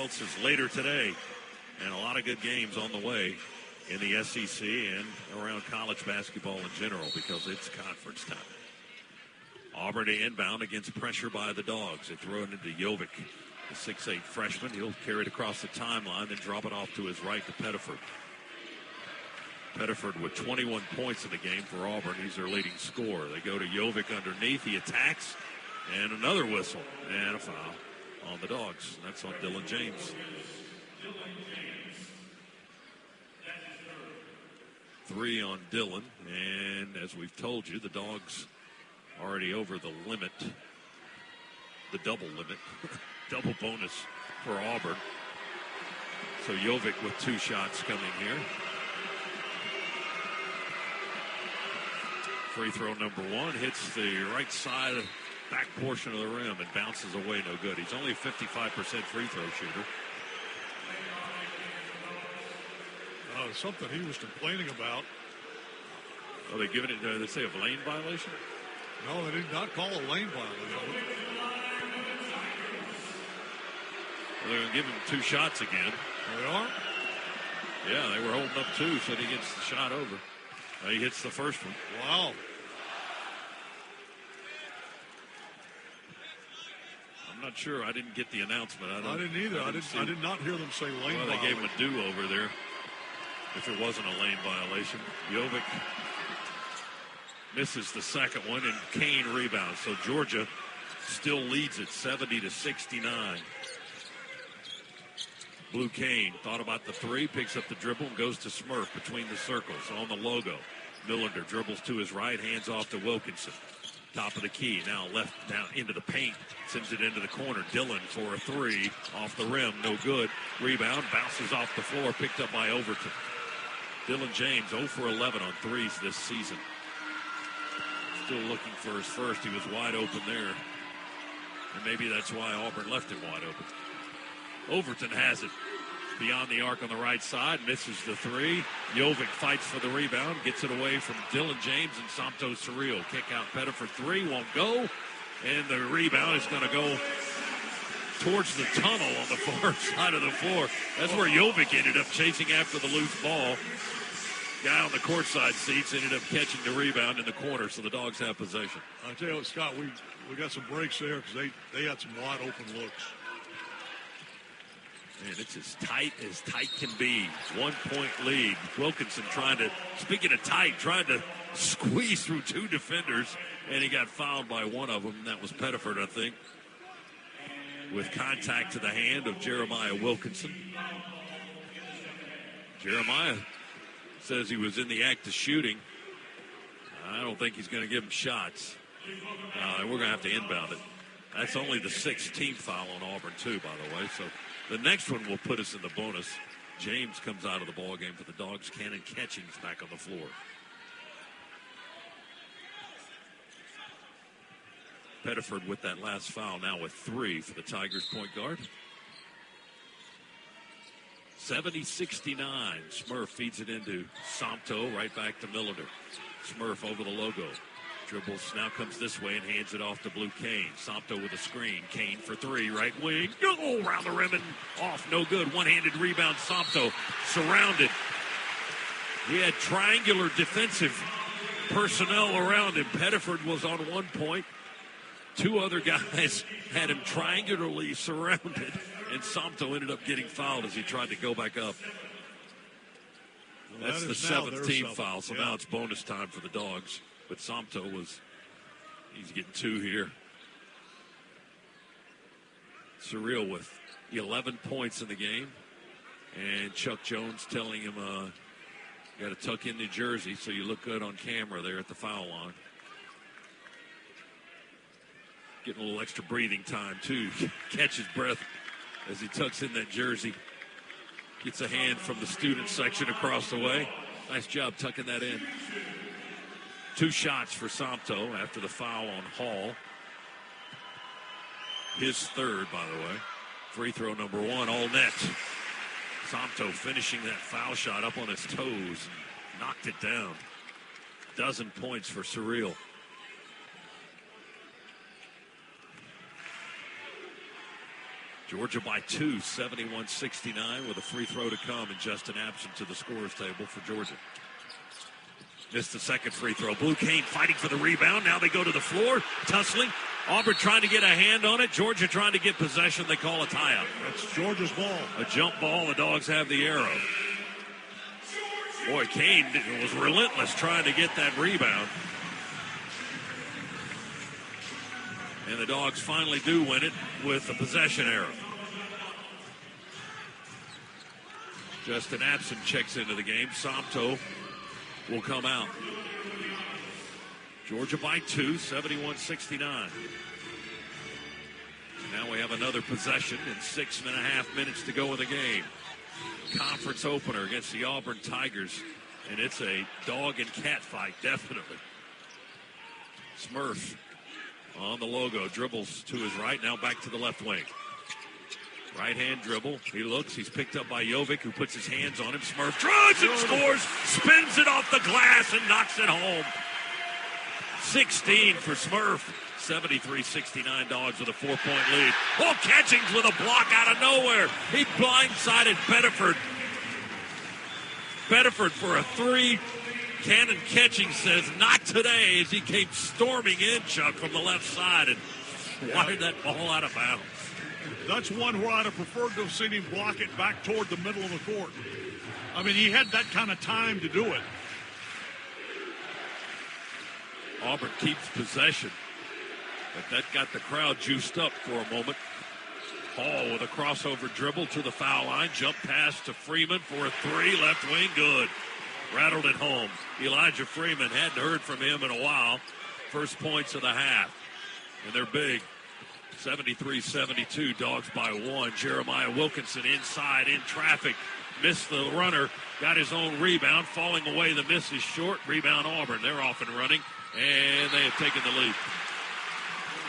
else is later today. And a lot of good games on the way in the SEC and around college basketball in general because it's conference time. Auburn to inbound against pressure by the Dogs. They throw it into Jovic, the 6'8 freshman. He'll carry it across the timeline, then drop it off to his right to Pettiford. Pettiford with 21 points in the game for Auburn. He's their leading scorer. They go to Jovic underneath. He attacks, and another whistle, and a foul on the Dogs. That's on Dylan James. 3 on Dylan, and as we've told you, the Dogs already over the limit, the double limit, double bonus for Auburn. So Jovic with 2 shots coming here. Free throw number 1 hits the right side back portion of the rim and bounces away, no good. He's only a 55% free throw shooter. Something he was complaining about. Are they giving it, they say a lane violation? No, they did not call a lane violation. Well, they're going to give him 2 shots again. They are? Yeah, they were holding up 2, so he gets the shot over. He hits the first one. Wow. I'm not sure. I didn't get the announcement. I didn't either. I did not hear them say lane violation. Well, they gave him a do-over there if it wasn't a lane violation. Jovic misses the second one, and Kane rebounds. So Georgia still leads it 70-69. Blue Kane thought about the 3, picks up the dribble, and goes to Smurf between the circles on the logo. Millender dribbles to his right, hands off to Wilkinson. Top of the key, now left down into the paint, sends it into the corner. Dillon for a 3, off the rim, no good. Rebound, bounces off the floor, picked up by Overton. Dylan James 0 for 11 on 3s this season. Still looking for his first. He was wide open there. And maybe that's why Auburn left him wide open. Overton has it beyond the arc on the right side, misses the 3. Jovic fights for the rebound, gets it away from Dylan James and Santos Surreal. Kick out Pettiford 3, won't go. And the rebound is going to go towards the tunnel on the far side of the floor. That's where Jovic ended up chasing after the loose ball. Guy on the courtside seats ended up catching the rebound in the corner, so the Dogs have possession. I tell you what, Scott, we got some breaks there because they had some wide open looks. Man, it's as tight can be. 1-point lead. Wilkinson speaking of tight, trying to squeeze through 2 defenders, and he got fouled by one of them. That was Pettiford, I think, with contact to the hand of Jeremiah Wilkinson. Jeremiah says he was in the act of shooting. I don't think he's going to give him shots. And we're going to have to inbound it. That's only the 16th foul on Auburn, too, by the way. So the next one will put us in the bonus. James comes out of the ball game for the Dogs. Cannon Catchings back on the floor. Pettiford with that last foul, now with 3 for the Tigers point guard. 70-69. Smurf feeds it into Somto, right back to Millender. Smurf over the logo. Dribbles, now comes this way and hands it off to Blue Kane. Somto with a screen. Kane for 3, right wing. No, around the rim and off, no good. One-handed rebound, Somto surrounded. He had triangular defensive personnel around him. Pettiford was on 1 point. 2 other guys had him triangularly surrounded, and Somto ended up getting fouled as he tried to go back up. Well, that's the 7th team foul, so now it's bonus time for the Dogs. But Somto he's getting 2 here. Surreal with 11 points in the game. And Chuck Jones telling him, you got to tuck in the jersey so you look good on camera there at the foul line. Getting a little extra breathing time, too. Catch his breath as he tucks in that jersey. Gets a hand from the student section across the way. Nice job tucking that in. 2 shots for Somto after the foul on Hall. His 3rd, by the way. Free throw number 1, all net. Somto finishing that foul shot up on his toes and knocked it down. 12 points for Surreal. Georgia by 2, 71-69, with a free throw to come and Justin Absent to the scorer's table for Georgia. Missed the second free throw. BULLDOGS fighting for the rebound. Now they go to the floor, tussling. Auburn trying to get a hand on it. Georgia trying to get possession. They call a timeout. That's Georgia's ball. A jump ball. The Dogs have the arrow. Boy, Kane was relentless trying to get that rebound. And the Dogs finally do win it with a possession arrow. Justin Absent checks into the game. Somto will come out. Georgia by 2, 71-69. Now we have another possession and 6.5 minutes to go in the game. Conference opener against the Auburn Tigers, and it's a dog and cat fight, definitely. Smurf on the logo, dribbles to his right, now back to the left wing. Right-hand dribble. He looks. He's picked up by Jovic, who puts his hands on him. Smurf drives and scores. Spins it off the glass and knocks it home. 16 for Smurf. 73-69 Dogs with a 4-point lead. Oh, Catchings with a block out of nowhere. He blindsided Bedford. Bedford for a 3. Cannon Catchings says, not today, as he came storming in, Chuck, from the left side and wired that ball out of bounds. That's one where I'd have preferred to have seen him block it back toward the middle of the court. I mean, he had that kind of time to do it. Auburn keeps possession, but that got the crowd juiced up for a moment. Hall with a crossover dribble to the foul line. Jump pass to Freeman for a 3. Left wing, good. Rattled it home. Elijah Freeman, hadn't heard from him in a while. First points of the half. And they're big. 73-72, Dogs by 1. Jeremiah Wilkinson inside, in traffic. Missed the runner. Got his own rebound. Falling away, the miss is short. Rebound Auburn. They're off and running. And they have taken the lead.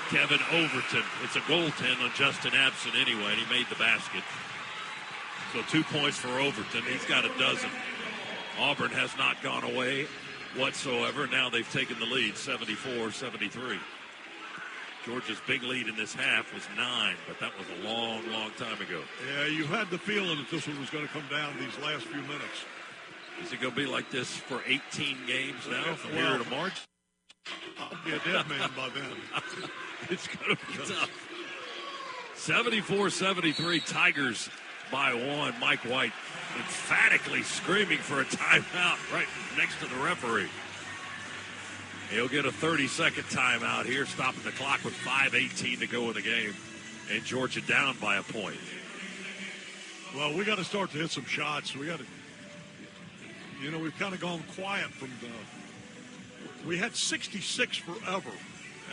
Kevin Overton. It's a goaltend on Justin Absent anyway, and he made the basket. So 2 points for Overton. He's got a dozen. Auburn has not gone away whatsoever. Now they've taken the lead, 74-73. Georgia's big lead in this half was 9, but that was a long, long time ago. Yeah, you had the feeling that this one was going to come down these last few minutes. Is it going to be like this for 18 games now from here to March? I'll be a dead man by then. It's going to be tough. 74-73, Tigers by 1. Mike White emphatically screaming for a timeout right next to the referee. He'll get a 30-second timeout here, stopping the clock with 5:18 to go in the game, and Georgia down by a point. Well, we got to start to hit some shots. We got to, we've kind of gone quiet from we had 66 forever,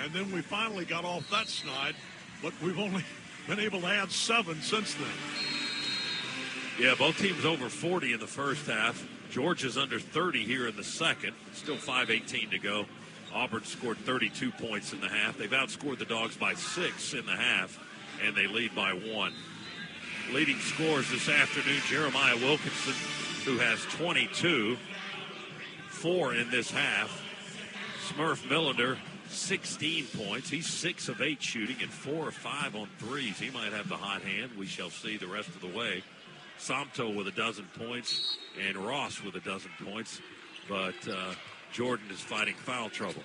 and then we finally got off that snide, but we've only been able to add 7 since then. Yeah, both teams over 40 in the first half. Georgia's under 30 here in the second. Still 5:18 to go. Auburn scored 32 points in the half. They've outscored the Dogs by 6 in the half, and they lead by 1. Leading scorers this afternoon, Jeremiah Wilkinson, who has 22, 4 in this half. Smurf Millender, 16 points. He's 6 of 8 shooting and 4 of 5 on threes. He might have the hot hand. We shall see the rest of the way. Somto with a dozen points and Ross with a dozen points. But Jordan is fighting foul trouble.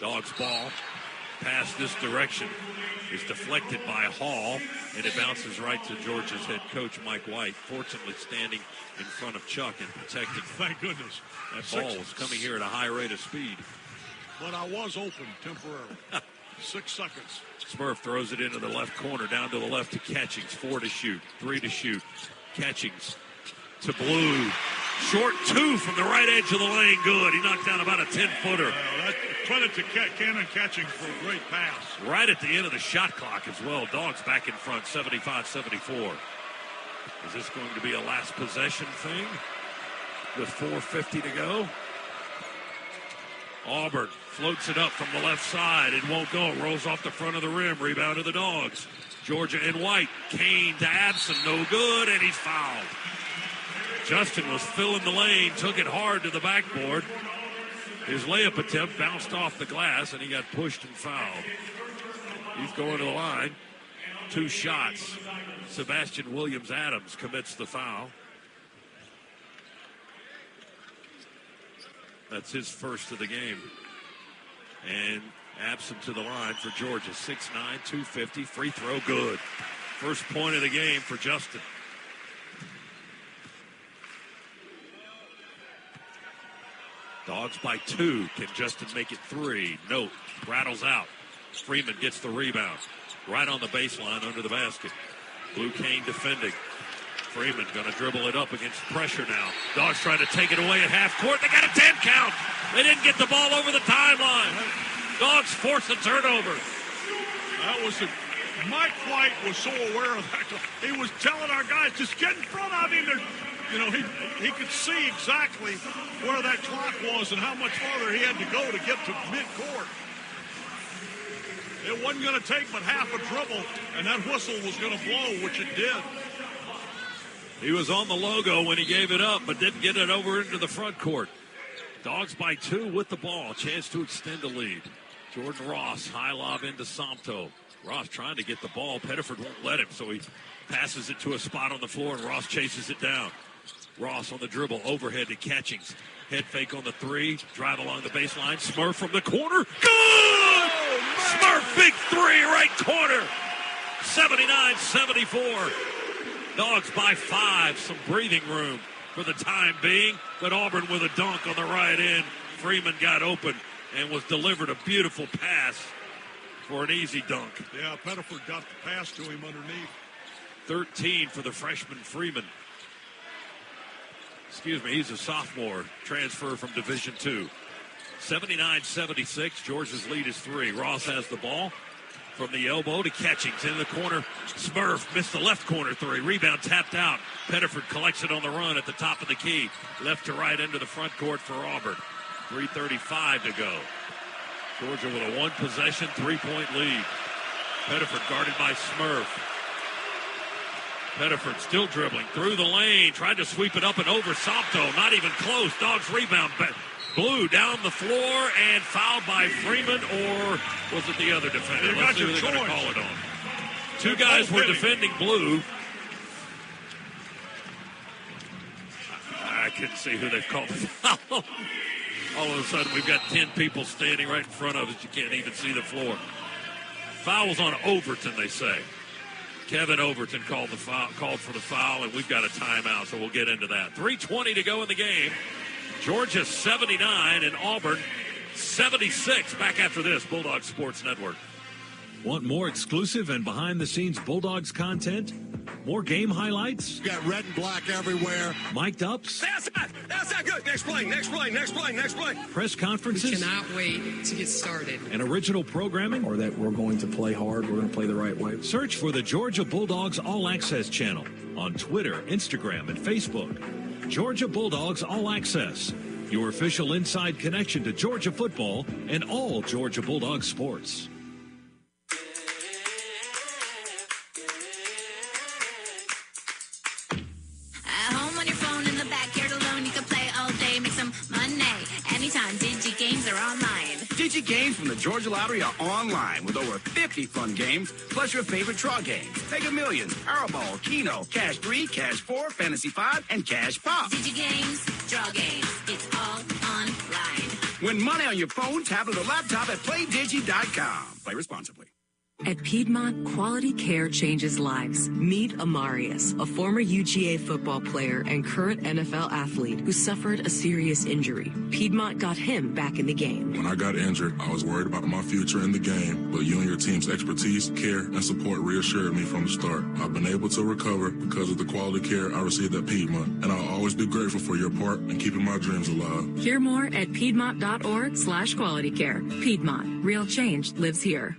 Dogs ball. Pass this direction is deflected by Hall, and it bounces right to Georgia's head coach, Mike White, fortunately standing in front of Chuck and protecting. Thank goodness. That ball was coming here at a high rate of speed. But I was open temporarily. 6 seconds. Smurf throws it into the left corner, down to the left to Catchings. 4 to shoot, 3 to shoot. Catchings to Blue. Short 2 from the right edge of the lane. Good. He knocked down about a 10-footer. Credit to Cannon Catchings for a great pass. Right at the end of the shot clock as well. Dogs back in front, 75-74. Is this going to be a last possession thing with 4:50 to go? Auburn floats it up from the left side. It won't go. It rolls off the front of the rim. Rebound to the Dogs. Georgia in white. Kane to Absent. No good, and he's fouled. Justin was filling the lane, took it hard to the backboard. His layup attempt bounced off the glass, and he got pushed and fouled. He's going to the line. 2 shots. Sebastian Williams-Adams commits the foul. That's his first of the game. And absent to the line for Georgia. 6'9", 250. Free throw, good. First point of the game for Justin. Dogs by 2. Can Justin make it 3? Nope. Rattles out. Freeman gets the rebound. Right on the baseline under the basket. Blue Cane defending. Freeman going to dribble it up against pressure now. Dogs trying to take it away at half court. They got a 10 count. They didn't get the ball over the timeline. Dogs force a turnover. That was Mike White was so aware of that. He was telling our guys, just get in front of him. He could see exactly where that clock was and how much farther he had to go to get to midcourt. It wasn't going to take but half a dribble, and that whistle was going to blow, which it did. He was on the logo when he gave it up, but didn't get it over into the front court. Dogs by 2 with the ball. Chance to extend the lead. Jordan Ross, high lob into Somto. Ross trying to get the ball. Pettiford won't let him, so he passes it to a spot on the floor, and Ross chases it down. Ross on the dribble, overhead to Catchings. Head fake on the 3, drive along the baseline. Smurf from the corner. Good! Smurf, big 3, right corner. 79-74. Dogs by 5, some breathing room for the time being, but Auburn with a dunk on the right end. Freeman got open and was delivered a beautiful pass for an easy dunk. Yeah, Pettiford got the pass to him underneath. 13 for the freshman Freeman. Excuse me, he's a sophomore, transfer from Division II. 79-76, Georgia's lead is 3. Ross has the ball. From the elbow to Catchings in the corner. Smurf missed the left corner 3. Rebound tapped out. Pettiford collects it on the run at the top of the key. Left to right into the front court for Auburn. 3:35 to go. Georgia with a 1-possession, 3-point lead. Pettiford guarded by Smurf. Pettiford still dribbling through the lane. Tried to sweep it up and over Somto. Not even close. Dogs rebound. Blue down the floor and fouled by Freeman, or was it the other defender? Let's see who they're going to call it on. 2 guys were defending Blue. I couldn't see who they've called the foul. All of a sudden, we've got 10 people standing right in front of us. You can't even see the floor. Foul was on Overton, they say. Kevin Overton called for the foul, and we've got a timeout, so we'll get into that. 3:20 to go in the game. Georgia 79 and Auburn 76. Back after this, Bulldogs Sports Network. Want more exclusive and behind-the-scenes Bulldogs content? More game highlights? Got red and black everywhere. Mic'd ups? That's not good. Next play. Press conferences? We cannot wait to get started. And original programming? Or that we're going to play hard, we're going to play the right way. Search for the Georgia Bulldogs All Access channel on Twitter, Instagram, and Facebook. Georgia Bulldogs All Access, your official inside connection to Georgia football and all Georgia Bulldogs sports. At home on your phone, in the backyard alone, you can play all day, make some money. Anytime, Digi Games are online. Digi Games from the Georgia Lottery are online with over 50 fun games, plus your favorite draw games. Mega Millions, Powerball, Keno, Cash 3, Cash 4, Fantasy 5, and Cash Pop. Digi Games, draw games, it's all online. Win money on your phone, tablet, or laptop at PlayDigi.com. Play responsibly. At Piedmont, quality care changes lives. Meet Amarius, a former UGA football player and current NFL athlete who suffered a serious injury. Piedmont got him back in the game. When I got injured, I was worried about my future in the game, but you and your team's expertise, care, and support reassured me from the start. I've been able to recover because of the quality care I received at Piedmont, and I'll always be grateful for your part in keeping my dreams alive. Hear more at Piedmont.org/quality care. Piedmont, real change lives here.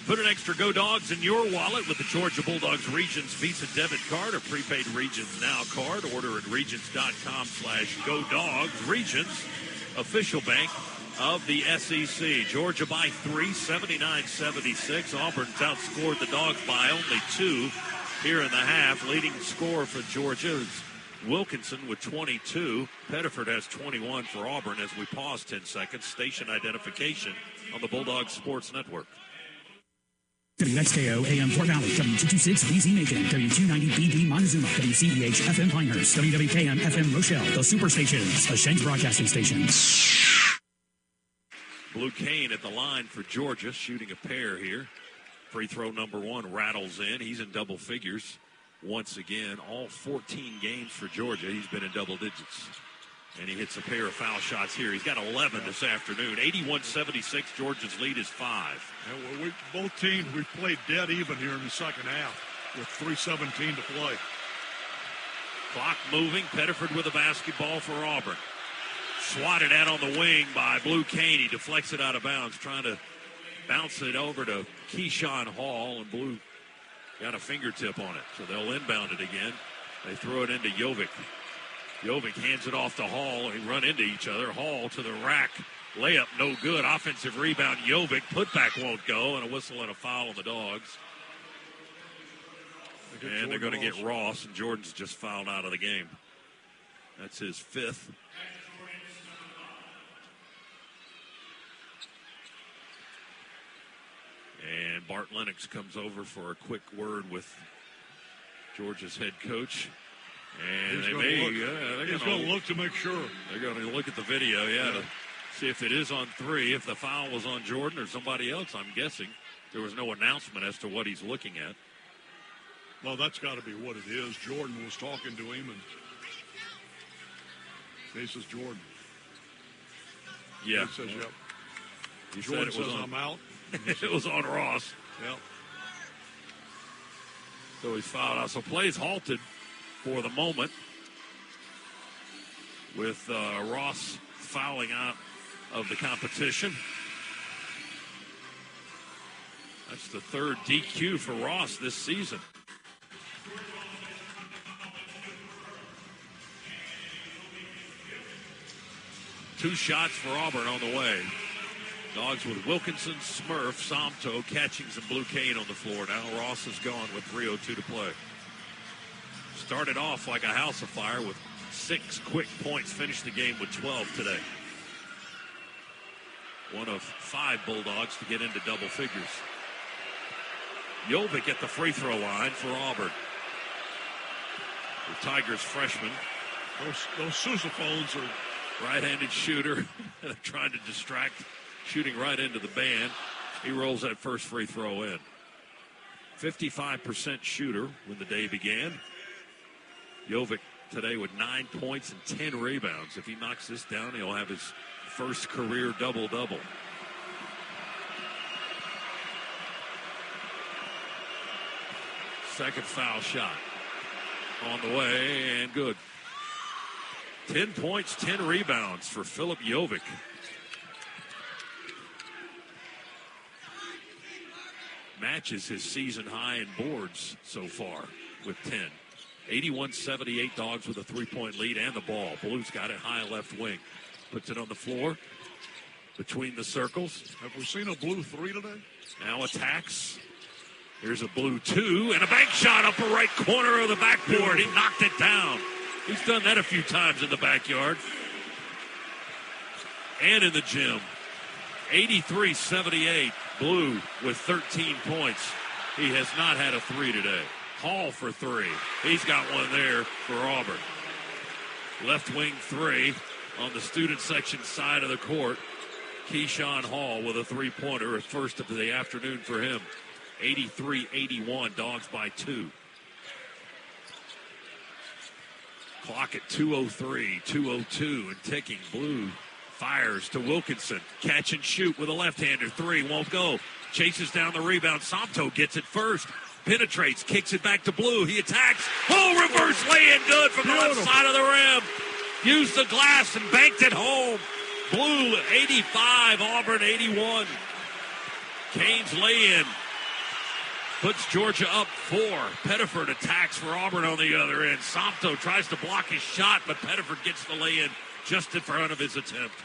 Put an extra Go Dogs in your wallet with the Georgia Bulldogs Regions Visa debit card or prepaid Regions Now card. Order at regions.com/Go Dogs. Regions, official bank of the SEC. Georgia by 3, 79-76. Auburn's outscored the Dogs by only 2 here in the half. Leading scorer for Georgia is Wilkinson with 22. Pettiford has 21 for Auburn as we pause 10 seconds. Station identification on the Bulldogs Sports Network. WXKO AM Fort Valley, W226 BZ Macon, W290 BD Montezuma, WCEH FM Pinehurst, WWKM FM Rochelle, the Superstations, a Shanks Broadcasting Station. Blue Cain at the line for Georgia, shooting a pair here. Free throw number 1 rattles in. He's in double figures once again. All 14 games for Georgia. He's been in double digits. And he hits a pair of foul shots here. He's got 11 this afternoon. 81-76. Georgia's lead is 5. And well, both teams, we played dead even here in the second half with 3:17 to play. Clock moving. Pettiford with a basketball for Auburn. Swatted at on the wing by Blue Cain. He deflects it out of bounds, trying to bounce it over to Keyshawn Hall, and Blue got a fingertip on it, so they'll inbound it again. They throw it into Jovic. Jovic hands it off to Hall. They run into each other. Hall to the rack. Layup no good. Offensive rebound. Jovic. Putback won't go, and a whistle and a foul on the Dogs. And they're going to get Ross, and Jordan's just fouled out of the game. That's his 5th. And Bart Lennox comes over for a quick word with Georgia's head coach. And he's going to look to make sure. They're going to look at the video, to see if it is on 3. If the foul was on Jordan or somebody else, I'm guessing. There was no announcement as to what he's looking at. Well, that's got to be what it is. Jordan was talking to him, and he says Jordan. Yeah. He says, yep. He Jordan said it was says, on, I'm out. It was on Ross. Yep. So he's fouled out. So plays halted for the moment with Ross fouling out of the competition. That's the 3rd DQ for Ross this season. Two shots for Auburn on the way. Dogs with Wilkinson, Smurf, Somto, Catchings, and Blue Cain on the floor. Now Ross is gone with 3:02 to play. Started off like a house of fire with 6 quick points. Finished the game with 12 today. One of 5 Bulldogs to get into double figures. Jovic at the free throw line for Auburn. The Tigers freshman. Those sousaphones are right-handed shooter. Trying to distract. Shooting right into the band. He rolls that first free throw in. 55% shooter when the day began. Jovic today with 9 points and 10 rebounds. If he knocks this down, he'll have his first career double-double. Second foul shot on the way, and good. 10 points, 10 rebounds for Philip Jovic. Matches his season high in boards so far with 10. 81-78, Dogs with a 3-point lead and the ball. Blues got it high left wing. Puts it on the floor between the circles. Have we seen a Blue 3 today? Now attacks. Here's a Blue 2 and a bank shot upper right corner of the backboard. He knocked it down. He's done that a few times in the backyard and in the gym. 83-78, Blue with 13 points. He has not had a 3 today. Hall for 3. He's got one there for Auburn. Left wing 3 on the student section side of the court. Keyshawn Hall with a 3-pointer, a first of the afternoon for him. 83-81, Dogs by 2. Clock at 2:03, 2:02 and ticking. Blue fires to Wilkinson. Catch and shoot with a left-hander. 3 won't go. Chases down the rebound. Somto gets it first. Penetrates. Kicks it back to Blue. He attacks. Oh, reverse lay-in good from the left side of the rim. Used the glass and banked it home. Blue 85, Auburn 81. Cain's lay-in puts Georgia up 4. Pettiford attacks for Auburn on the other end. Somto tries to block his shot, but Pettiford gets the lay-in just in front of his attempt.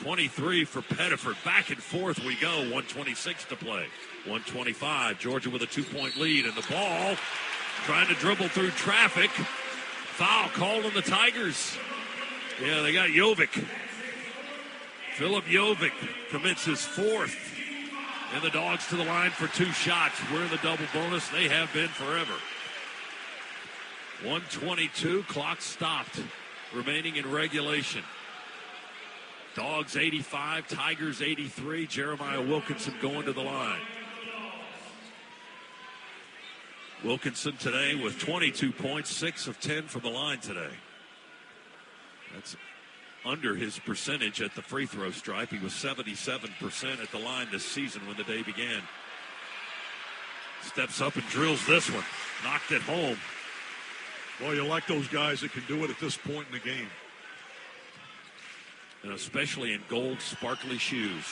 23 for Pettiford. Back and forth we go. 1:26 to play. 1:25. Georgia with a 2-point lead. And the ball trying to dribble through traffic. Foul called on the Tigers. Yeah, they got Jovic. Philip Jovic commits his fourth. And the Dogs to the line for 2 shots. We're in the double bonus. They have been forever. 1:22, clock stopped. Remaining in regulation. Dogs 85, Tigers 83. Jeremiah Wilkinson going to the line. Wilkinson today with 22 points, 6 of 10 from the line today. That's under his percentage at the free throw stripe. He was 77% at the line this season when the day began. Steps up and drills this one. Knocked it home. Well, you like those guys that can do it at this point in the game. And especially in gold sparkly shoes.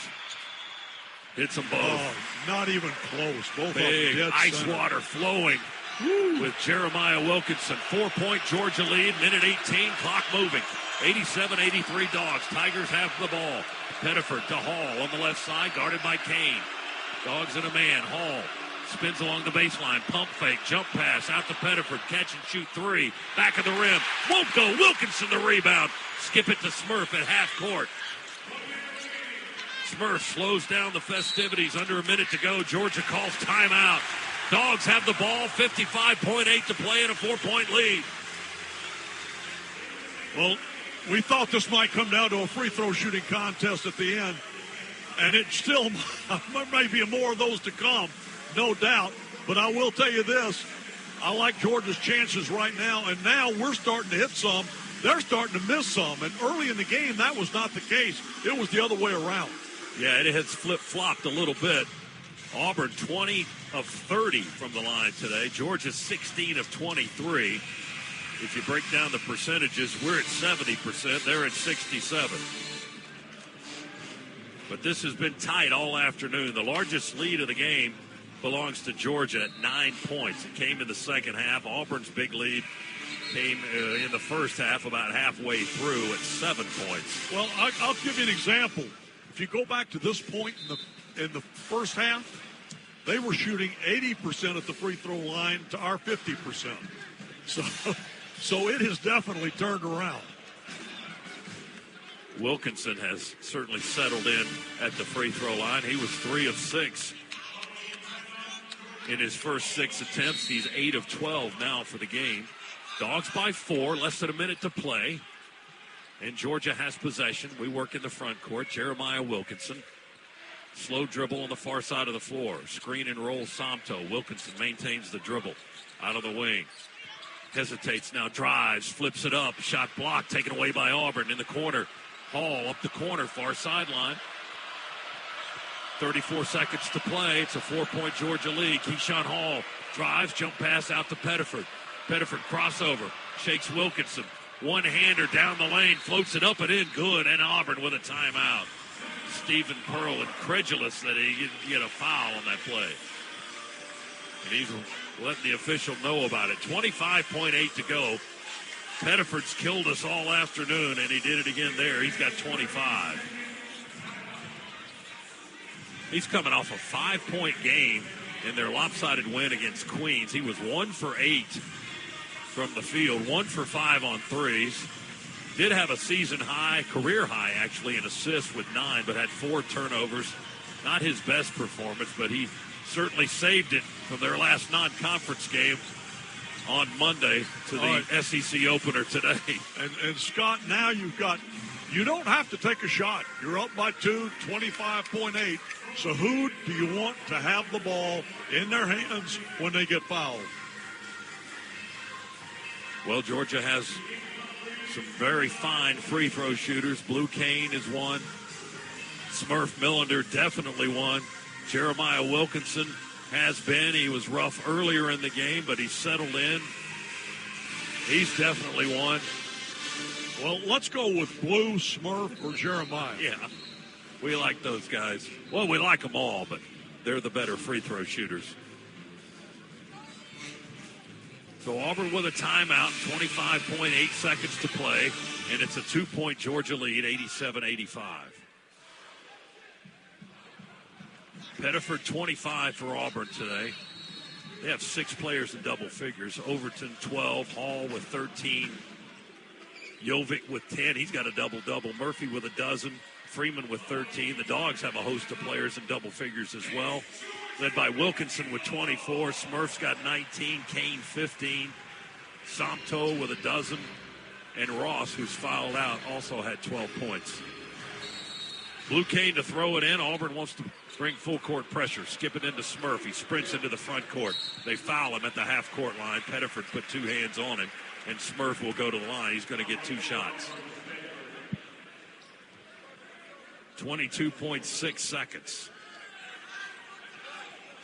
Hits them both. Oh, not even close. Both big dead ice center. water flowing. Woo. With Jeremiah Wilkinson. 4-point Georgia lead. Minute 18. Clock moving. 87-83 Dogs. Tigers have the ball. Pettiford to Hall on the left side. Guarded by Kane. Dogs in a man. Hall spins along the baseline. Pump fake. Jump pass. Out to Pettiford. Catch and shoot 3. Back of the rim. Won't go. Wilkinson the rebound. Skip it to Smurf at half court. Smurf slows down the festivities. Under a minute to go. Georgia calls timeout. Dogs have the ball. 55.8 to play in a 4-point lead. Well, we thought this might come down to a free throw shooting contest at the end. And it still may be more of those to come, no doubt. But I will tell you this. I like Georgia's chances right now. And now we're starting to hit some. They're starting to miss some. And early in the game, that was not the case. It was the other way around. Yeah, it has flip-flopped a little bit. Auburn 20 of 30 from the line today. Georgia 16 of 23. If you break down the percentages, we're at 70%. They're at 67. But this has been tight all afternoon. The largest lead of the game belongs to Georgia at 9 points. It came in the second half. Auburn's big lead came in the first half, about halfway through at 7 points. Well, I'll give you an example. If you go back to this point in the first half, they were shooting 80% at the free throw line to our 50%. So it has definitely turned around. Wilkinson has certainly settled in at the free throw line. He was 3 of 6 in his first 6 attempts. He's 8 of 12 now for the game. Dogs by 4, less than a minute to play. And Georgia has possession. We work in the front court. Jeremiah Wilkinson. Slow dribble on the far side of the floor. Screen and roll Somto. Wilkinson maintains the dribble. Out of the wing. Hesitates now, drives, flips it up. Shot blocked, taken away by Auburn in the corner. Hall up the corner, far sideline. 34 seconds to play. It's a 4-point Georgia lead. Keyshawn Hall drives, jump pass out to Pettiford. Pettiford crossover, shakes Wilkinson. One-hander down the lane, floats it up and in. Good, and Auburn with a timeout. Stephen Pearl incredulous that he didn't get a foul on that play. And he's letting the official know about it. 25.8 to go. Pettiford's killed us all afternoon, and he did it again there. He's got 25. He's coming off a 5-point game in their lopsided win against Queens. He was 1 for 8 from the field, 1 for 5 on threes. Did have a season high, career high actually, in assists with 9, but had 4 turnovers. Not his best performance, but he certainly saved it from their last non-conference game on Monday to the SEC opener today. And Scott, now you don't have to take a shot. You're up by 2, 25.8. So who do you want to have the ball in their hands when they get fouled? Well, Georgia has some very fine free throw shooters. Blue Kane is one. Smurf Millender definitely one. Jeremiah Wilkinson has been. He was rough earlier in the game, but he's settled in. He's definitely one. Well, let's go with Blue, Smurf, or Jeremiah. Yeah, we like those guys. Well, we like them all, but they're the better free throw shooters. So Auburn with a timeout, 25.8 seconds to play, and it's a 2-point Georgia lead, 87-85. Pettiford 25 for Auburn today. They have 6 players in double figures. Overton 12, Hall with 13, Jovic with 10. He's got a double-double. Murphy with a dozen, Freeman with 13. The Dogs have a host of players in double figures as well, led by Wilkinson with 24. Smurf's got 19, Kane 15, Somto with a dozen, and Ross, who's fouled out, also had 12 points. Blue Kane to throw it in. Auburn wants to bring full court pressure. Skip it into Smurf. He sprints into the front court. They foul him at the half court line. Pettiford put 2 hands on him, and Smurf will go to the line. He's going to get 2 shots. 22.6 seconds.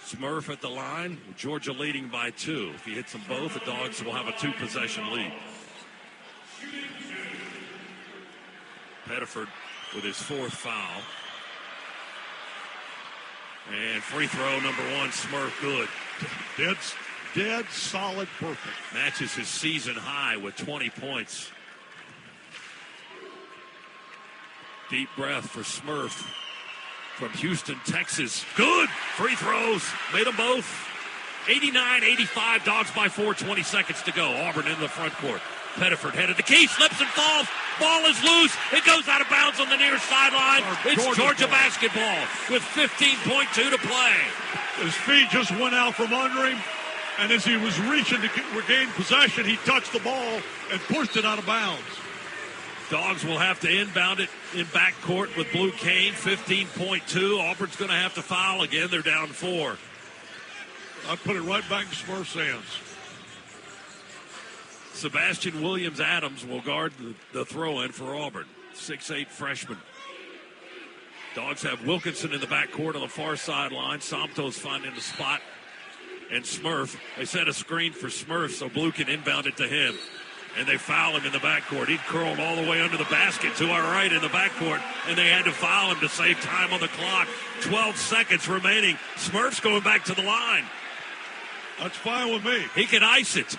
Smurf at the line. Georgia leading by 2. If he hits them both, the Dogs will have a 2-possession lead. Pettiford with his 4th foul. And free throw number 1, Smurf, good. Dead solid, perfect. Matches his season high with 20 points. Deep breath for Smurf from Houston, Texas. Good free throws. Made them both. 89-85, Dogs by 4, 20 seconds to go. Auburn in the front court. Pettiford headed the key, slips and falls. Ball is loose. It goes out of bounds on the near sideline. It's Georgia basketball with 15.2 to play. His feet just went out from under him, and as he was reaching to regain possession, he touched the ball and pushed it out of bounds. Dogs will have to inbound it in backcourt with Blue Kane, 15.2. Auburn's going to have to foul again. They're down 4. I'd put it right back in Smurf's hands. Sebastian Williams-Adams will guard the throw-in for Auburn. 6'8" freshman. Dogs have Wilkinson in the backcourt on the far sideline. Somto's finding the spot. And Smurf, they set a screen for Smurf so Blue can inbound it to him. And they foul him in the backcourt. He'd curled all the way under the basket to our right in the backcourt, and they had to foul him to save time on the clock. 12 seconds remaining. Smurf's going back to the line. That's fine with me. He can ice it.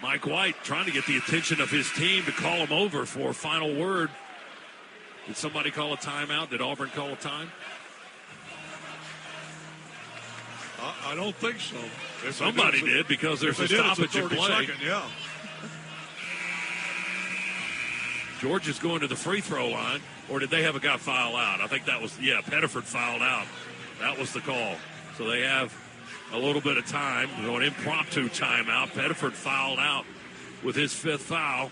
Mike White trying to get the attention of his team to call him over for a final word. Did somebody call a timeout? Did Auburn call a time? I don't think so. If somebody did, because there's a stoppage in play. Yeah. Georgia's going to the free throw line, or did they have a guy foul out? I think that was, Pettiford fouled out. That was the call. So they have a little bit of time, an impromptu timeout. Pettiford fouled out with his 5th foul.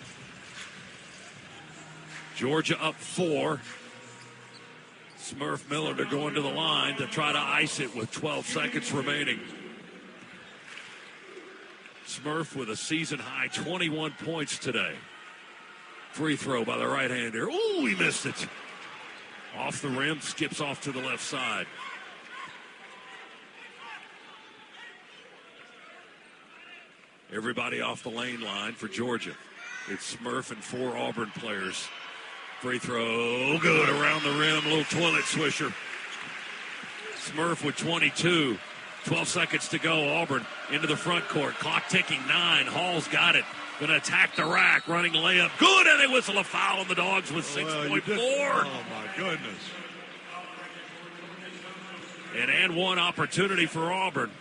Georgia up 4. Smurf, Miller, they're going to the line to try to ice it with 12 seconds remaining. Smurf with a season-high 21 points today. Free throw by the right-hander. Ooh, he missed it. Off the rim, skips off to the left side. Everybody off the lane line for Georgia. It's Smurf and 4 Auburn players. Free throw, good around the rim, a little toilet swisher. Smurf with 22. 12 seconds to go. Auburn into the front court. Clock ticking, 9. Hall's got it. Going to attack the rack. Running layup. Good, and they whistle a foul on the Dogs with 6.4. Oh, my goodness. And one opportunity for Auburn.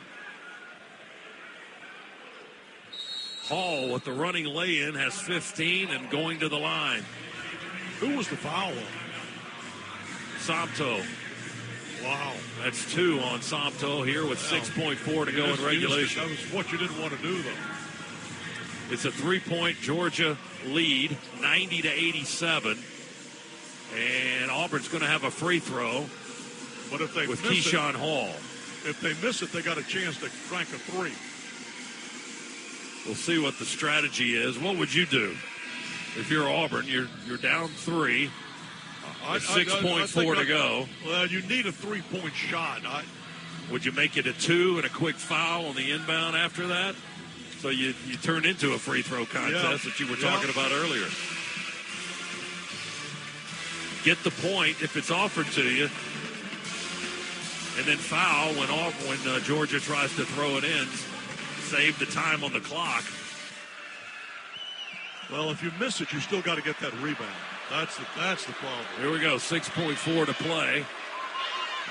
Hall with the running lay-in has 15 and going to the line. Who was the foul on? Somto. Wow. That's 2 on Somto here with 6.4 to go in regulation. That was what you didn't want to do, though. It's a 3-point Georgia lead, 90-87. And Auburn's going to have a free throw but if they with miss Keyshawn Hall. If they miss it, they got a chance to crank a 3. We'll see what the strategy is. What would you do? If you're Auburn, you're down 3. 6.4 to go. Well, you need a 3-point shot. Would you make it a 2 and a quick foul on the inbound after that? So you turn into a free throw contest that you were talking about earlier. Get the point if it's offered to you, and then foul when Georgia tries to throw it in. Save the time on the clock. Well, if you miss it, you still got to get that rebound. That's the problem. Here we go, 6.4 to play.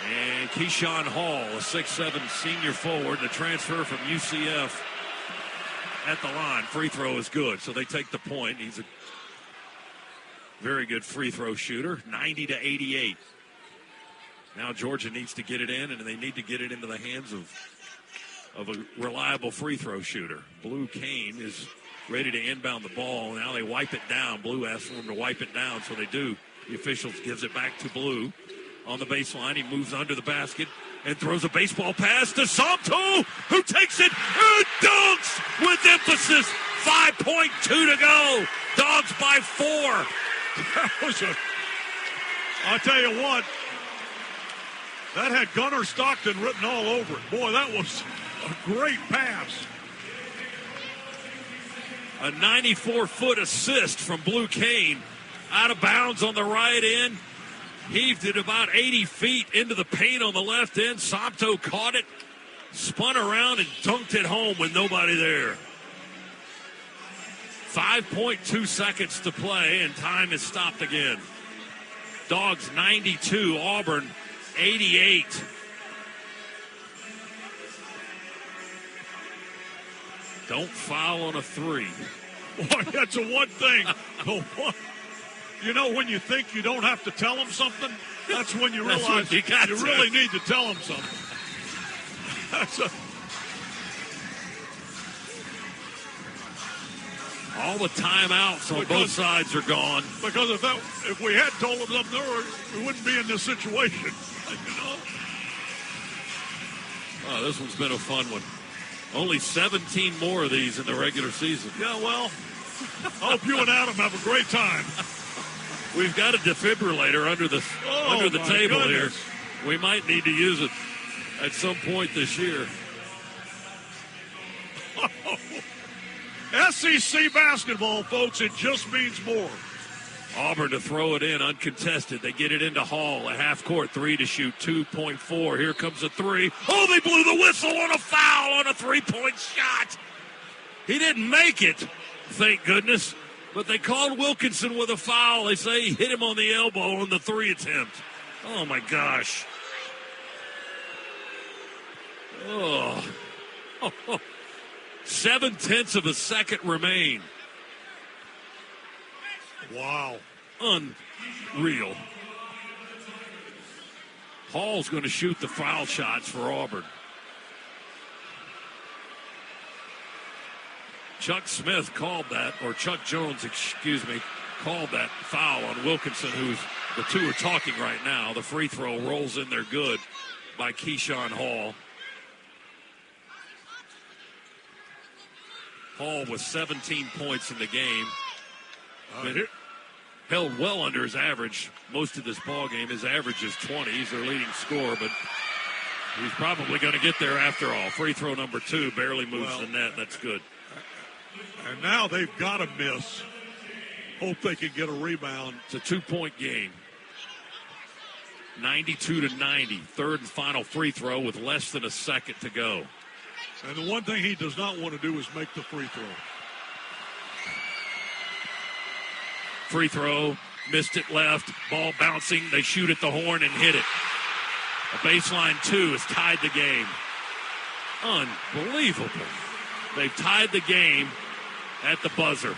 And Keyshawn Hall, a 6'7" senior forward, the transfer from UCF at the line. Free throw is good, so they take the point. He's a very good free throw shooter, 90-88. Now Georgia needs to get it in, and they need to get it into the hands of a reliable free throw shooter. Blue Kane is ready to inbound the ball. Now they wipe it down. Blue asks for them to wipe it down, so they do. The officials gives it back to Blue. On the baseline, he moves under the basket and throws a baseball pass to Somto, who takes it and dunks with emphasis. 5.2 to go. Dogs by 4. That was I'll tell you what, that had Gunnar Stockton written all over it. Boy, that was a great pass. A 94-foot assist from Blue Kane. Out of bounds on the right end. Heaved it about 80 feet into the paint on the left end. Somto caught it, spun around, and dunked it home with nobody there. 5.2 seconds to play, and time is stopped again. Dogs 92, Auburn 88. Don't foul on a 3. Boy, that's the one thing. You know, when you think you don't have to tell them something, that's when you realize you really need to tell them something. All the timeouts on both sides are gone. Because if we had told them something, we wouldn't be in this situation. You know? Oh, this one's been a fun one. Only 17 more of these in the regular season. Yeah, well, I hope you and Adam have a great time. We've got a defibrillator under the table here. We might need to use it at some point this year. SEC basketball, folks, it just means more. Auburn to throw it in uncontested. They get it into Hall, a half-court 3 to shoot, 2.4. Here comes a 3. Oh, they blew the whistle on a foul on a 3-point shot. He didn't make it, thank goodness. But they called Wilkinson with a foul. They say he hit him on the elbow on the 3 attempt. Oh, my gosh. Oh. 0.7 of a second remain. Wow. Unreal. Hall's going to shoot the foul shots for Auburn. Chuck Smith called that, or Chuck Jones, called that foul on Wilkinson, who's the two are talking right now. The free throw rolls in there good by Keyshawn Hall. Hall with 17 points in the game. Held well under his average most of this ball game. His average is 20. He's their leading scorer, but he's probably going to get there after all. Free throw number 2 barely moves the net. That's good. And now they've got to miss. Hope they can get a rebound. It's a 2-point game. 92-90. Third and final free throw with less than a second to go. And the one thing he does not want to do is make the free throw. Free throw, missed it left, ball bouncing. They shoot at the horn and hit it. A baseline 2 has tied the game. Unbelievable. They've tied the game at the buzzer.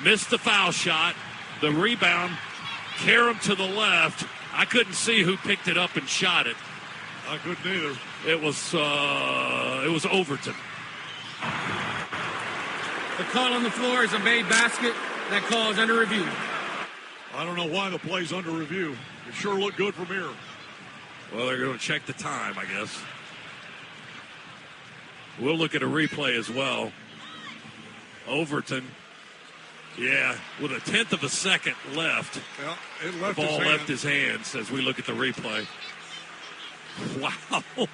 Missed the foul shot. The rebound, Karam to the left. I couldn't see who picked it up and shot it. I couldn't either. It was Overton. The call on the floor is a made basket. That call is under review. I don't know why the play's under review. It sure looked good from here. Well, they're going to check the time, I guess. We'll look at a replay as well. Overton, with 1/10 of a second left. Yeah, it left the ball his left his hands as we look at the replay. Wow.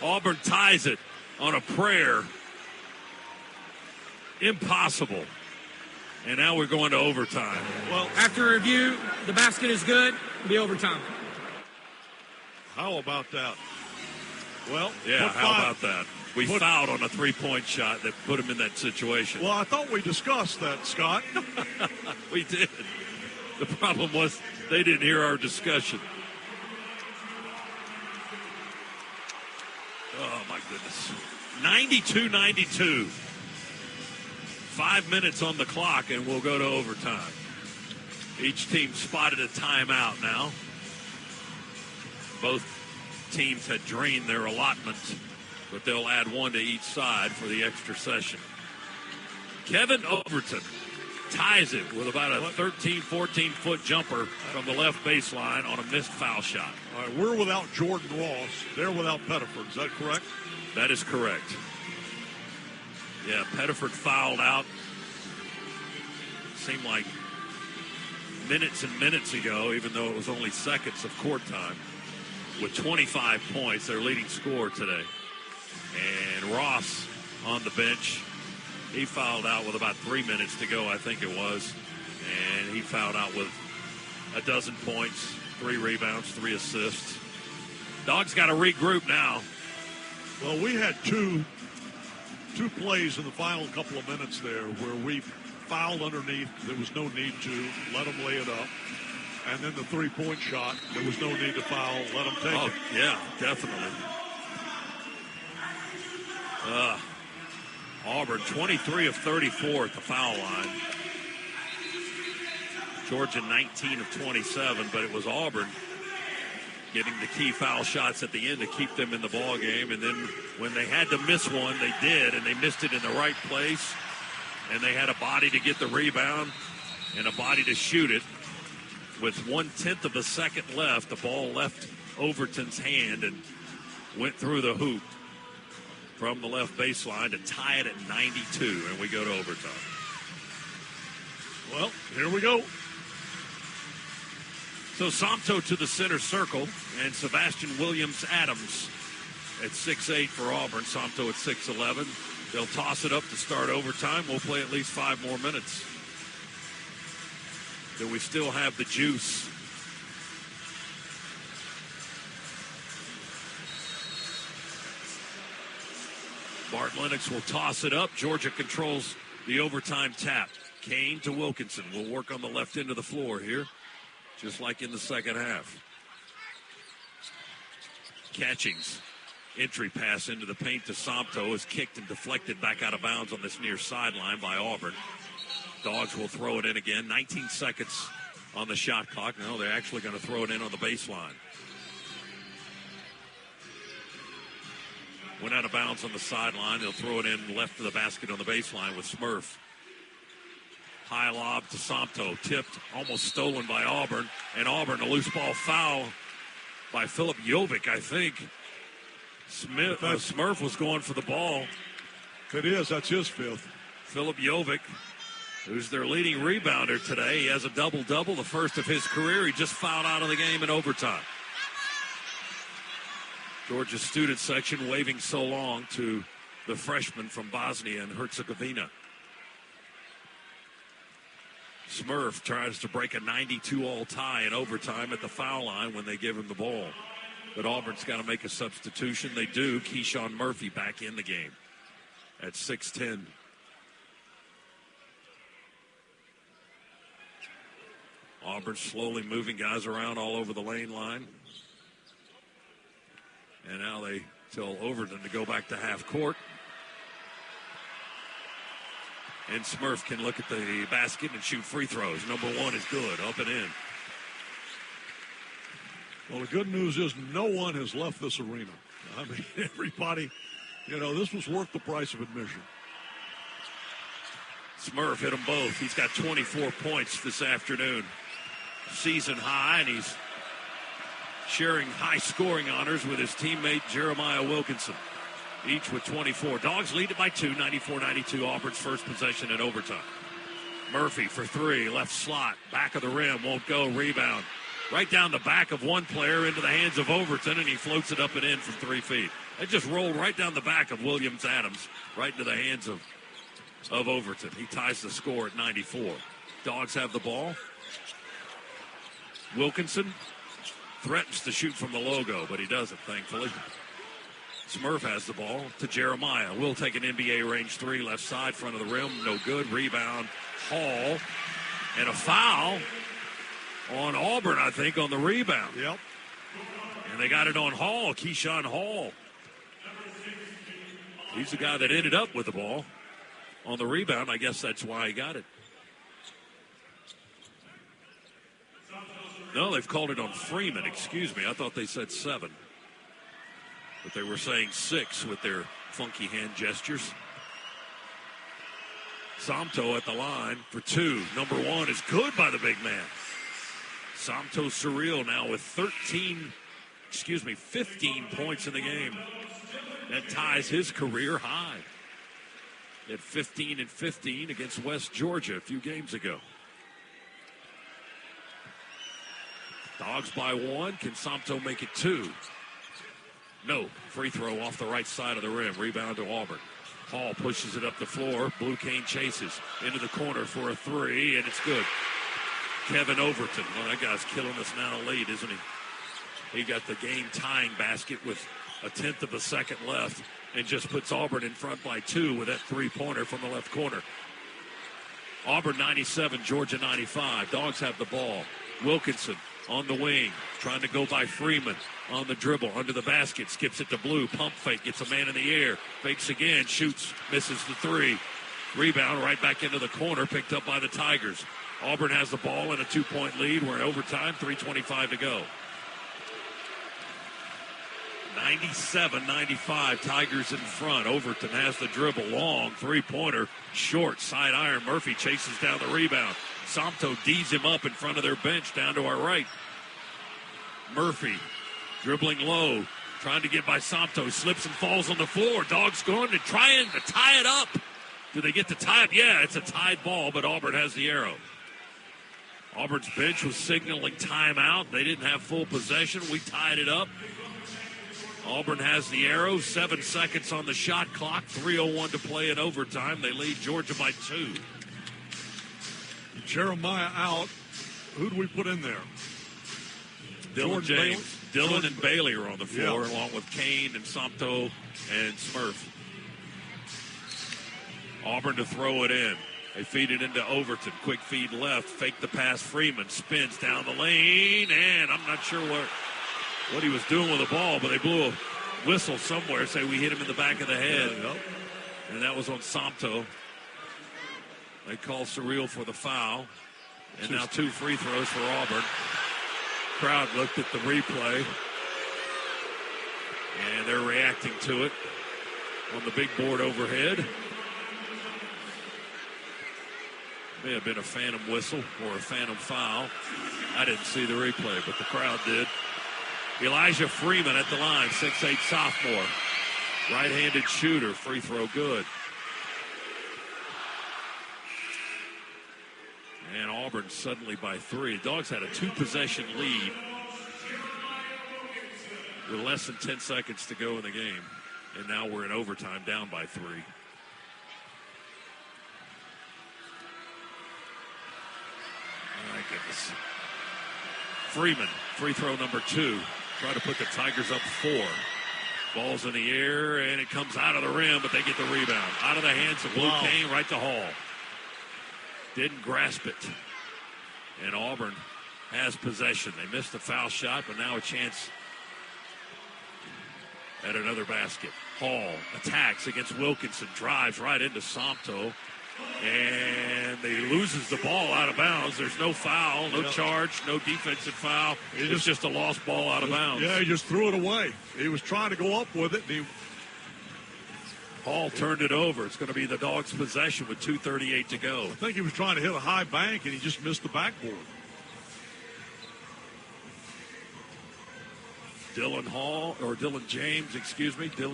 Auburn ties it on a prayer. Impossible. And now we're going to overtime. Well, after review, the basket is good. It'll be overtime. How about that? Well, how about that? We fouled on a 3-point shot that put him in that situation. Well, I thought we discussed that, Scott. We did. The problem was they didn't hear our discussion. goodness. 92-92. 5 minutes on the clock, and we'll go to overtime. Each team spotted a timeout now. Both teams had drained their allotment, but they'll add one to each side for the extra session. Kevin Overton ties it with about a 13, 14-foot jumper from the left baseline on a missed foul shot. All right, we're without Jordan Ross. They're without Pettiford. Is that correct? That is correct. Yeah, Pettiford fouled out. Seemed like minutes and minutes ago, even though it was only seconds of court time, with 25 points, their leading scorer today. And Ross on the bench. He fouled out with about 3 minutes to go, I think it was. And he fouled out with a dozen points, 3 rebounds, 3 assists. Dogs got to regroup now. Well, we had two plays in the final couple of minutes there where we fouled underneath. There was no need to. Let them lay it up. And then the 3-point shot, there was no need to foul. Let them take it. Yeah, definitely. Auburn, 23 of 34 at the foul line. Georgia, 19 of 27, but it was Auburn getting the key foul shots at the end to keep them in the ball game. And then when they had to miss one, they did, and they missed it in the right place. And they had a body to get the rebound and a body to shoot it. With 1/10 of a second left, the ball left Overton's hand and went through the hoop from the left baseline to tie it at 92, and we go to overtime. Well, here we go. So Somto to the center circle, and Sebastian Williams-Adams at 6'8" for Auburn. Somto at 6'11". They'll toss it up to start overtime. We'll play at least 5 more minutes. Do we still have the juice? Bart Lennox will toss it up. Georgia controls the overtime tap. Kane to Wilkinson. Will work on the left end of the floor here, just like in the second half. Catchings. Entry pass into the paint to Somto is kicked and deflected back out of bounds on this near sideline by Auburn. Dogs will throw it in again. 19 seconds on the shot clock. No, they're actually going to throw it in on the baseline. Went out of bounds on the sideline. They'll throw it in left of the basket on the baseline with Smurf. High lob to Somto. Tipped, almost stolen by Auburn. And Auburn, a loose ball foul by Philip Jovic, I think. Smurf was going for the ball. It is. That's his fifth. Philip Jovic, who's their leading rebounder today. He has a double-double, the first of his career. He just fouled out of the game in overtime. Georgia student section waving so long to the freshman from Bosnia and Herzegovina. Smurf tries to break a 92-all tie in overtime at the foul line when they give him the ball. But Auburn's got to make a substitution. They do. Keyshawn Murphy back in the game at 6'10". Auburn slowly moving guys around all over the lane line. And now they tell Overton to go back to half court. And Smurf can look at the basket and shoot free throws. Number one is good, up and in. Well, the good news is no one has left this arena. I mean, everybody, this was worth the price of admission. Smurf hit them both. He's got 24 points this afternoon. Season high, and he's sharing high scoring honors with his teammate Jeremiah Wilkinson, each with 24. Dogs lead it by 2, 94-92. Auburn's first possession in overtime. Murphy for 3, left slot, back of the rim, won't go, rebound. Right down the back of one player into the hands of Overton, and he floats it up and in from 3 feet. It just rolled right down the back of Williams-Adams, right into the hands of Overton. He ties the score at 94. Dogs have the ball. Wilkinson threatens to shoot from the logo, but he doesn't, thankfully. Smurf has the ball to Jeremiah. Will take an NBA range 3, left side, front of the rim. No good. Rebound, Hall. And a foul on Auburn, I think, on the rebound. Yep. And they got it on Hall, Keyshawn Hall. He's the guy that ended up with the ball on the rebound. I guess that's why he got it. No, they've called it on Freeman. Excuse me. I thought they said 7. But they were saying 6 with their funky hand gestures. Somto at the line for 2. Number 1 is good by the big man. Somto Surreal now with 15 points in the game. That ties his career high at 15 and 15 against West Georgia a few games ago. Dogs by 1. Can Somto make it 2? No. Free throw off the right side of the rim. Rebound to Auburn. Hall pushes it up the floor. Blue Cane chases into the corner for a 3, and it's good. Kevin Overton. Well, that guy's killing us now late, isn't he? He got the game-tying basket with a 1/10 of a second left and just puts Auburn in front by 2 with that 3-pointer from the left corner. Auburn 97, Georgia 95. Dogs have the ball. Wilkinson on the wing, trying to go by Freeman on the dribble, under the basket, skips it to Blue, pump fake, gets a man in the air, fakes again, shoots, misses the 3. Rebound right back into the corner, picked up by the Tigers. Auburn has the ball in a 2-point lead. We're in overtime, 3:25 to go. 97-95, Tigers in front. Overton has the dribble, long 3-pointer, short, side iron. Murphy chases down the rebound. Somto D's him up in front of their bench down to our right. Murphy dribbling low, trying to get by Somto, slips and falls on the floor. Dogs going to trying to tie it up. Do they get to tie it? Yeah, it's a tied ball, but Auburn has the arrow. Auburn's bench was signaling timeout. They didn't have full possession. We tied it up. Auburn has the arrow. 7 seconds on the shot clock. 3:01 to play in overtime. They lead Georgia by 2. Jeremiah out. Who do we put in there? Dylan James. Dylan and Bailey are on the floor, along with Kane and Somto and Smurf. Auburn to throw it in. They feed it into Overton. Quick feed left. Fake the pass. Freeman spins down the lane, and I'm not sure what he was doing with the ball, but they blew a whistle somewhere, say we hit him in the back of the head. And that was on Somto. They call Surreal for the foul. And now 2 free throws for Auburn. Crowd looked at the replay, and they're reacting to it on the big board overhead. May have been a phantom whistle or a phantom foul. I didn't see the replay, but the crowd did. Elijah Freeman at the line, 6'8" sophomore. Right-handed shooter, free throw good. And Auburn suddenly by 3. Dogs had a 2-possession lead with less than 10 seconds to go in the game. And now we're in overtime, down by 3. My goodness. Freeman, free throw number 2. Try to put the Tigers up 4. Ball's in the air, and it comes out of the rim, but they get the rebound. Out of the hands of Blue Cane, right to Hall. Didn't grasp it. And Auburn has possession. They missed the foul shot, but now a chance at another basket. Hall attacks against Wilkinson, drives right into Somto, and he loses the ball out of bounds. There's no foul, no charge, no defensive foul. It's just a lost ball out of bounds. Yeah, he just threw it away. He was trying to go up with it, and Hall turned it over. It's going to be the Dogs' possession with 2:38 to go. I think he was trying to hit a high bank, and he just missed the backboard. Dylan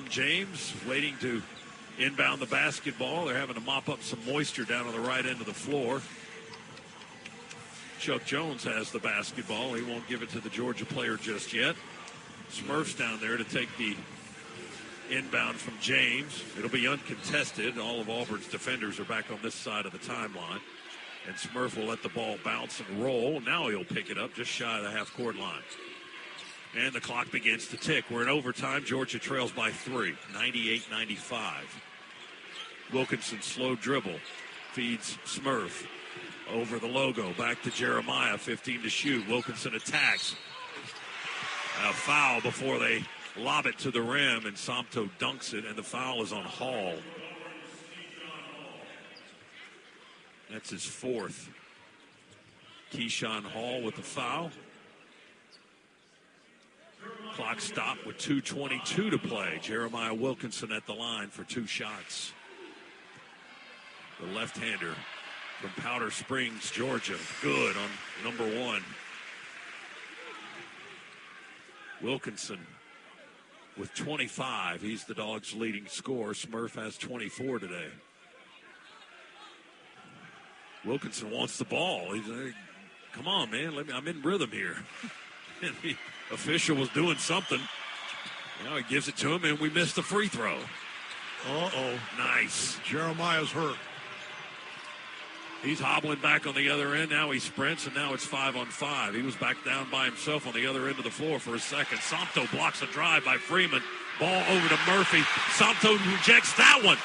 James waiting to inbound the basketball. They're having to mop up some moisture down on the right end of the floor. Chuck Jones has the basketball. He won't give it to the Georgia player just yet. Smurf's down there to take the inbound from James. It'll be uncontested. All of Auburn's defenders are back on this side of the timeline. And Smurf will let the ball bounce and roll. Now he'll pick it up just shy of the half-court line. And the clock begins to tick. We're in overtime. Georgia trails by 3, 98-95. Wilkinson slow dribble. Feeds Smurf. Over the logo. Back to Jeremiah. 15 to shoot. Wilkinson attacks. A foul before they lob it to the rim, and Somto dunks it, and the foul is on Hall. That's his fourth. Keyshawn Hall with the foul. Clock stopped with 2:22 to play. Jeremiah Wilkinson at the line for 2 shots. The left-hander from Powder Springs, Georgia. Good on number 1. Wilkinson with 25. He's the Dogs' leading scorer. Smurf has 24 today. Wilkinson wants the ball. He's like, come on, man. I'm in rhythm here. And the official was doing something. Now he gives it to him, and we missed the free throw. Uh-oh. Nice. Jeremiah's hurt. He's hobbling back on the other end. Now he sprints, and now it's 5-on-5. He was back down by himself on the other end of the floor for a second. Somto blocks a drive by Freeman. Ball over to Murphy. Somto rejects that one.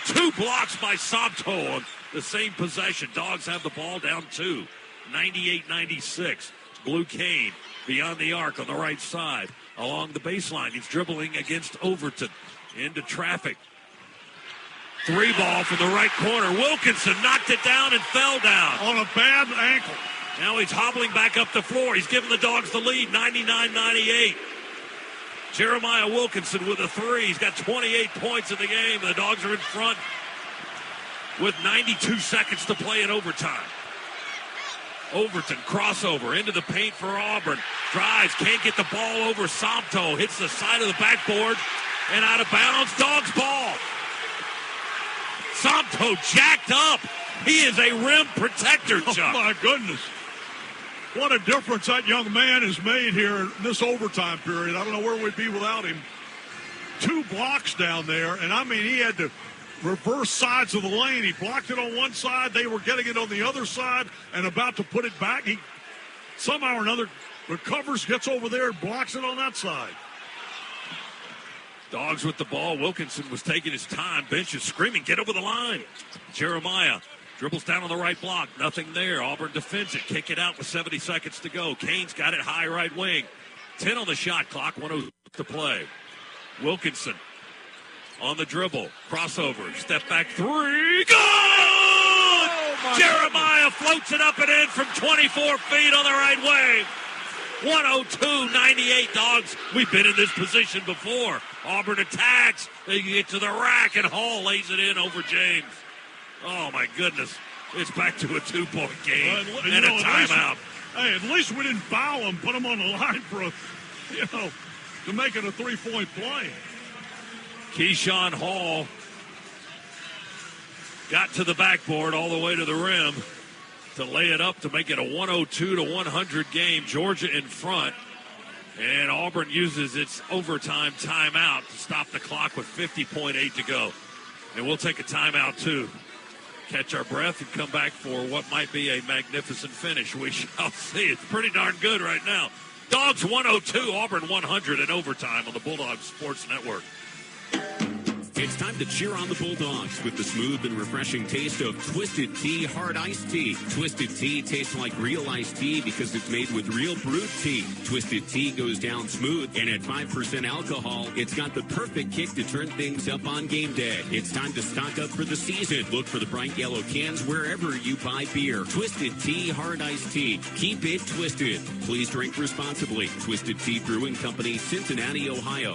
2 blocks by Somto on the same possession. Dogs have the ball down 2. 98-96. Blue Cane beyond the arc on the right side. Along the baseline. He's dribbling against Overton. Into traffic. 3 ball from the right corner. Wilkinson knocked it down and fell down. On a bad ankle. Now he's hobbling back up the floor. He's giving the Dogs the lead, 99-98. Jeremiah Wilkinson with a 3. He's got 28 points in the game. The Dogs are in front with 92 seconds to play in overtime. Overton, crossover into the paint for Auburn. Drives, can't get the ball over. Somto hits the side of the backboard and out of bounds. Dogs ball. Somto jacked up. He is a rim protector, Chuck. Oh, my goodness. What a difference that young man has made here in this overtime period. I don't know where we'd be without him. 2 blocks down there, and I mean, he had to reverse sides of the lane. He blocked it on one side. They were getting it on the other side and about to put it back. He somehow or another recovers, gets over there, and blocks it on that side. Dogs with the ball. Wilkinson was taking his time. Bench is screaming, get over the line. Jeremiah dribbles down on the right block. Nothing there. Auburn defends it. Kick it out with 70 seconds to go. Kane's got it high right wing. 10 on the shot clock. 1:02 to play. Wilkinson on the dribble. Crossover. Step back 3. Good! Oh, Jeremiah floats it up and in from 24 feet on the right wing. 102-98. Dogs. We've been in this position before. Auburn attacks. They get to the rack, and Hall lays it in over James. Oh, my goodness. It's back to a 2-point game and a timeout. At least we didn't foul him, put him on the line for to make it a 3-point play. Keyshawn Hall got to the backboard all the way to the rim to lay it up to make it a 102-100 game. Georgia in front. And Auburn uses its overtime timeout to stop the clock with 50.8 to go. And we'll take a timeout, too. Catch our breath and come back for what might be a magnificent finish. We shall see. It's pretty darn good right now. Dogs 102, Auburn 100 in overtime on the Bulldogs Sports Network. It's time to cheer on the Bulldogs with the smooth and refreshing taste of Twisted Tea Hard Iced Tea. Twisted Tea tastes like real iced tea because it's made with real brewed tea. Twisted Tea goes down smooth, and at 5% alcohol, it's got the perfect kick to turn things up on game day. It's time to stock up for the season. Look for the bright yellow cans wherever you buy beer. Twisted Tea Hard Iced Tea. Keep it twisted. Please drink responsibly. Twisted Tea Brewing Company, Cincinnati, Ohio.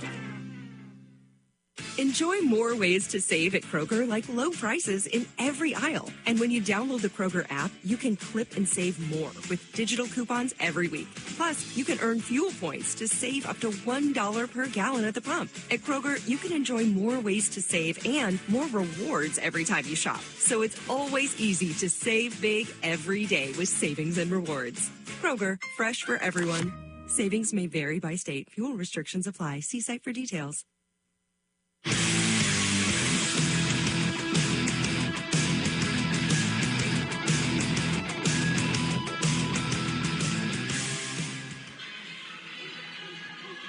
Enjoy more ways to save at Kroger, like low prices in every aisle. And when you download the Kroger app, you can clip and save more with digital coupons every week. Plus, you can earn fuel points to save up to $1 per gallon at the pump. At Kroger, you can enjoy more ways to save and more rewards every time you shop. So it's always easy to save big every day with savings and rewards. Kroger, fresh for everyone. Savings may vary by state. Fuel restrictions apply. See site for details.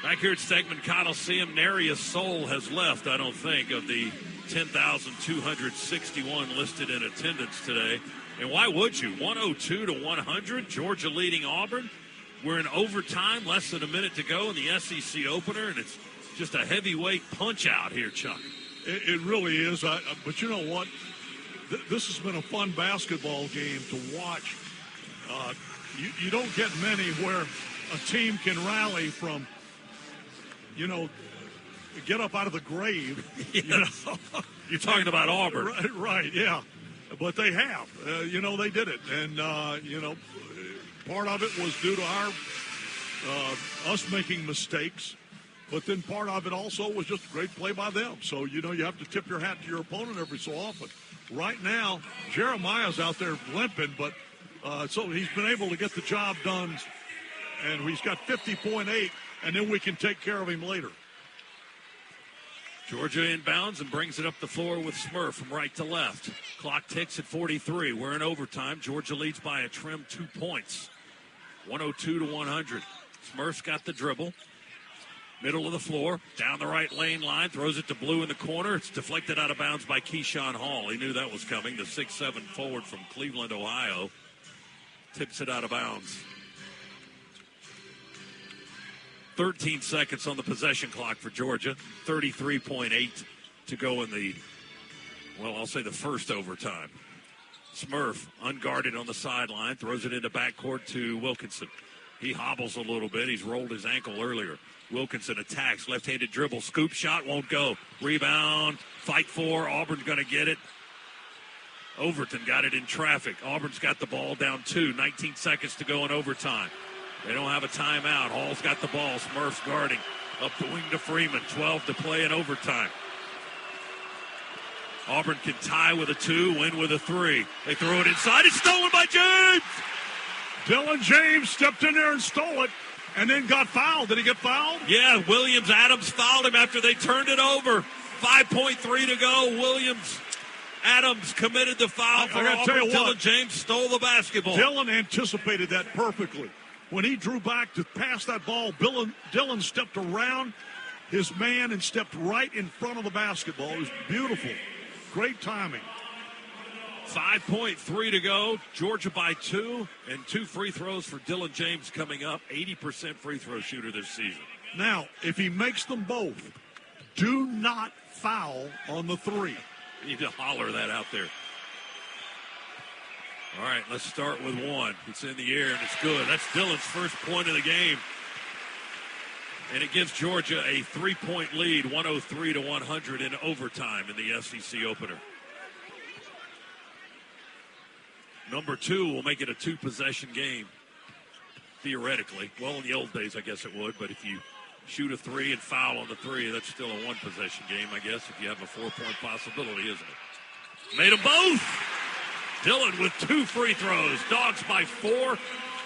Back here at Stegman Coliseum, nary a soul has left, I don't think, of the 10,261 listed in attendance today. And why would you? 102-100, Georgia leading Auburn. We're in overtime, less than a minute to go in the SEC opener, and it's just a heavyweight punch out here, Chuck. It really is. But you know what? This has been a fun basketball game to watch. You don't get many where a team can rally from, get up out of the grave. Yes. You're talking about Auburn. Right, yeah. But they have. They did it. And, part of it was due to us making mistakes. But then part of it also was just great play by them. So, you have to tip your hat to your opponent every so often. Right now, Jeremiah's out there limping, but so he's been able to get the job done. And he's got 50.8, and then we can take care of him later. Georgia inbounds and brings it up the floor with Smurf from right to left. Clock ticks at 43. We're in overtime. Georgia leads by a trim 2 points. 102-100. Smurf's got the dribble. Middle of the floor, down the right lane line, throws it to Blue in the corner. It's deflected out of bounds by Keyshawn Hall. He knew that was coming. The 6'7" forward from Cleveland, Ohio, tips it out of bounds. 13 seconds on the possession clock for Georgia. 33.8 to go in the, I'll say the first overtime. Smurf, unguarded on the sideline, throws it into backcourt to Wilkinson. He hobbles a little bit. He's rolled his ankle earlier. Wilkinson attacks, left-handed dribble, scoop shot, won't go. Rebound, fight for, Auburn's going to get it. Overton got it in traffic. Auburn's got the ball down 2, 19 seconds to go in overtime. They don't have a timeout. Hall's got the ball, Smurf's guarding. Up the wing to Freeman, 12 to play in overtime. Auburn can tie with a 2, win with a 3. They throw it inside, it's stolen by James! Dylan James stepped in there and stole it. And then got fouled. Did he get fouled? Yeah, Adams fouled him after they turned it over. 5.3 to go. Adams committed the foul for Auburn. Dylan James stole the basketball. Dylan anticipated that perfectly. When he drew back to pass that ball, Dylan stepped around his man and stepped right in front of the basketball. It was beautiful. Great timing. 5.3 to go. Georgia by 2, and 2 free throws for Dylan James coming up. 80% free throw shooter this season. Now, if he makes them both, do not foul on the 3. You need to holler that out there. All right, let's start with 1. It's in the air, and it's good. That's Dylan's first point of the game. And it gives Georgia a 3-point lead, 103-100 in overtime in the SEC opener. Number 2 will make it a 2-possession game, theoretically. Well, in the old days, I guess it would. But if you shoot a 3 and foul on the 3, that's still a 1-possession game, I guess, if you have a 4-point possibility, isn't it? Made them both. Dylan with 2 free throws. Dogs by 4.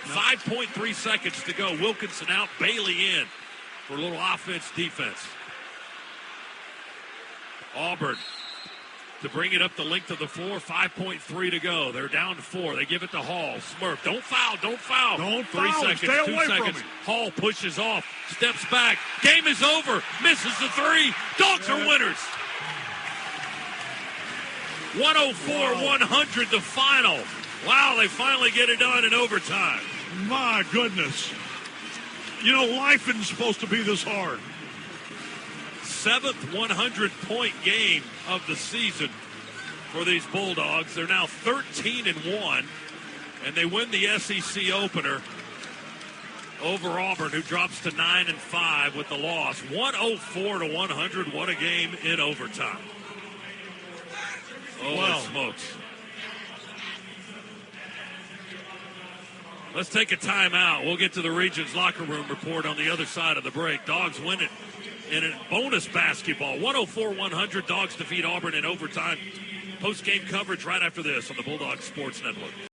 5.3 seconds to go. Wilkinson out, Bailey in for a little offense-defense. Auburn to bring it up the length of the floor. 5.3 to go. They're down to 4. They give it to Hall. Smurf, don't foul. Don't 3 foul. seconds, Stay 2 away seconds. from him. Hall pushes off, steps back. Game is over. Misses the 3. Dogs are winners. 104-100 the final. Wow, they finally get it done in overtime. My goodness. Life isn't supposed to be this hard. 7th 100-point game of the season for these Bulldogs. They're now 13-1, and they win the SEC opener over Auburn, who drops to 9-5 with the loss. 104-100. What a game in overtime. Holy smokes. Let's take a timeout. We'll get to the Regions locker room report on the other side of the break. Dogs win it in a bonus basketball. 104-100. Dogs defeat Auburn in overtime. Post-game coverage right after this on the Bulldogs Sports Network.